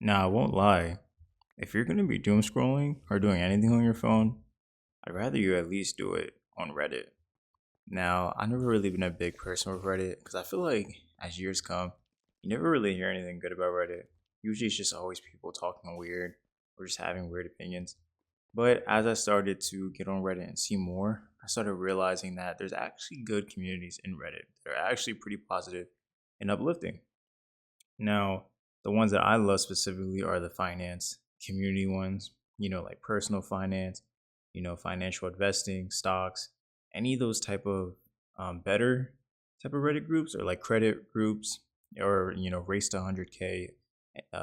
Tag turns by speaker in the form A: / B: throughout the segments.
A: Now, I won't lie. If you're going to be doom scrolling or doing anything on your phone, I'd rather you at least do it on Reddit. Now, I've never really been a big person with Reddit because I feel like as years come, you never really hear anything good about Reddit. Usually it's just always people talking weird or just having weird opinions. But as I started to get on Reddit and see more, I started realizing that there's actually good communities in Reddit. They're actually pretty positive and uplifting. Now, the ones that I love specifically are the finance community ones, like personal finance, financial investing, stocks, any of those type of better type of Reddit groups or like credit groups or, race to 100K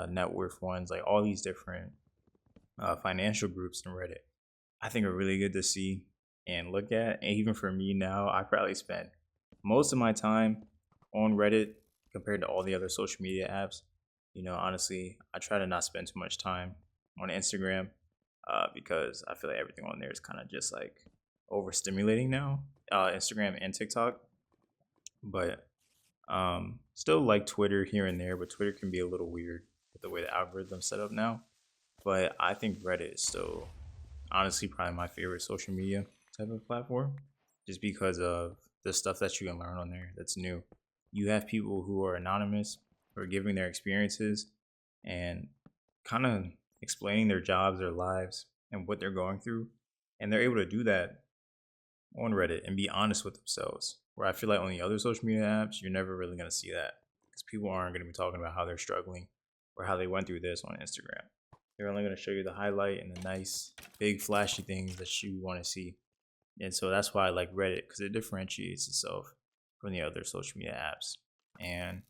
A: net worth ones, like all these different financial groups in Reddit, I think are really good to see and look at. And even for me now, I probably spend most of my time on Reddit compared to all the other social media apps. Honestly, I try to not spend too much time on Instagram because I feel like everything on there is kind of just like overstimulating now. Instagram and TikTok, but still like Twitter here and there. But Twitter can be a little weird with the way the algorithm's set up now. But I think Reddit is still honestly probably my favorite social media type of platform just because of the stuff that you can learn on there that's new. You have people who are anonymous who are giving their experiences and kind of explaining their jobs, their lives, and what they're going through. And they're able to do that on Reddit and be honest with themselves. Where I feel like on the other social media apps, you're never really going to see that because people aren't going to be talking about how they're struggling or how they went through this on Instagram. They're only going to show you the highlight and the nice, big, flashy things that you want to see. And so that's why I like Reddit because it differentiates itself from the other social media apps. And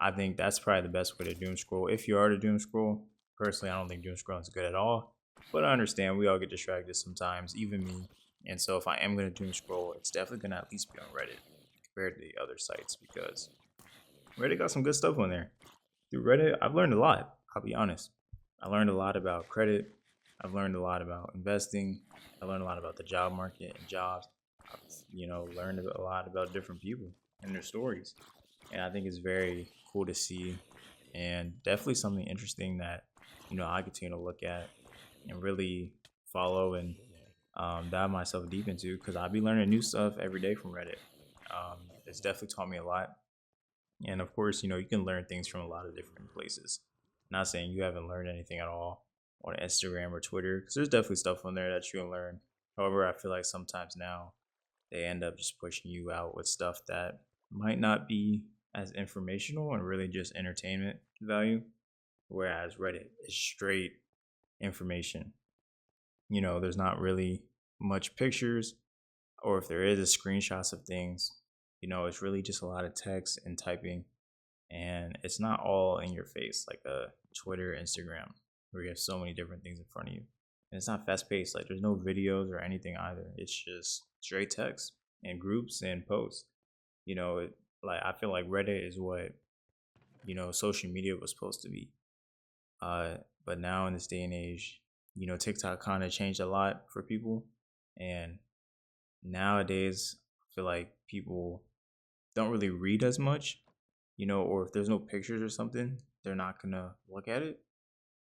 A: I think that's probably the best way to doom scroll. If you are to doom scroll, personally, I don't think doom scrolling is good at all. But I understand we all get distracted sometimes, even me. And so if I am going to doom scroll, it's definitely going to at least be on Reddit compared to the other sites because Reddit got some good stuff on there. Through Reddit, I've learned a lot. I'll be honest. I learned a lot about credit. I've learned a lot about investing. I learned a lot about the job market and jobs. I've, learned a lot about different people and their stories. And I think it's very cool to see and definitely something interesting that, I continue to look at and really follow and dive myself deep into because I'll be learning new stuff every day from Reddit. It's definitely taught me a lot. And of course, you can learn things from a lot of different places. Not saying you haven't learned anything at all on Instagram or Twitter, because there's definitely stuff on there that you can learn. However, I feel like sometimes now they end up just pushing you out with stuff that might not be as informational and really just entertainment value. Whereas Reddit is straight information. There's not really much pictures, or if there is, a screenshots of things. It's really just a lot of text and typing, and it's not all in your face like a Twitter, Instagram, where you have so many different things in front of you. And it's not fast paced. Like there's no videos or anything either. It's just straight text and groups and posts. Like I feel like Reddit is what social media was supposed to be. But now in this day and age, TikTok kind of changed a lot for people, and nowadays I feel like people don't really read as much, or if there's no pictures or something, they're not gonna look at it,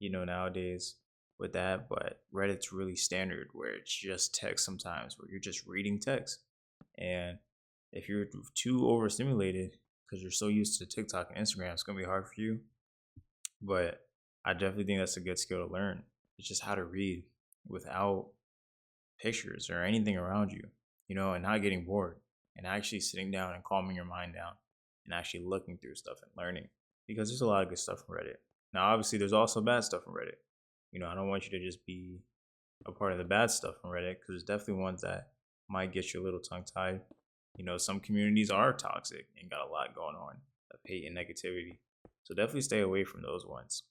A: nowadays with that. But Reddit's really standard where it's just text sometimes, where you're just reading text. And if you're too overstimulated because you're so used to TikTok and Instagram, it's gonna be hard for you. But I definitely think that's a good skill to learn. It's just how to read without pictures or anything around you, and not getting bored and actually sitting down and calming your mind down and actually looking through stuff and learning because there's a lot of good stuff on Reddit. Now, obviously, there's also bad stuff on Reddit. I don't want you to just be a part of the bad stuff on Reddit because there's definitely ones that might get you a little tongue tied. Some communities are toxic and got a lot going on of hate and negativity. So definitely stay away from those ones.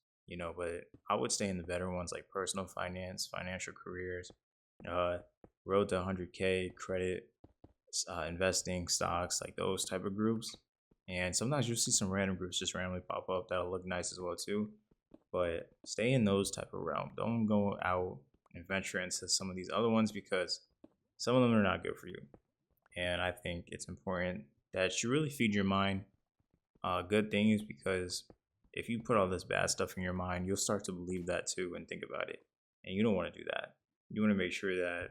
A: But I would stay in the better ones like personal finance, financial careers, uh, road to 100K, credit, investing, stocks, like those type of groups. And sometimes you'll see some random groups just randomly pop up that'll look nice as well too. But stay in those type of realm. Don't go out and venture into some of these other ones because some of them are not good for you. And I think it's important that you really feed your mind good things because if you put all this bad stuff in your mind, you'll start to believe that too and think about it. And you don't want to do that. You want to make sure that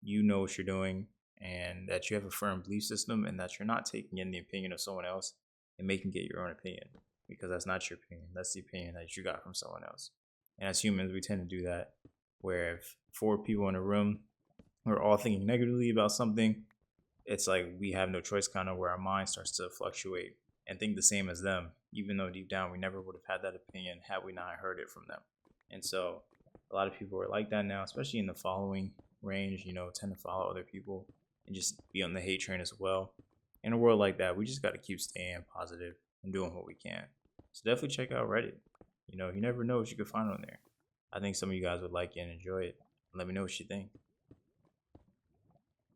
A: you know what you're doing and that you have a firm belief system and that you're not taking in the opinion of someone else and making it your own opinion, because that's not your opinion. That's the opinion that you got from someone else. And as humans, we tend to do that, where if four people in a room are all thinking negatively about something, it's like we have no choice, kind of, where our mind starts to fluctuate and think the same as them, even though deep down we never would have had that opinion had we not heard it from them. And so a lot of people are like that now, especially in the following range, tend to follow other people and just be on the hate train as well. In a world like that, we just got to keep staying positive and doing what we can. So definitely check out Reddit. You never know what you could find on there. I think some of you guys would like it and enjoy it. Let me know what you think.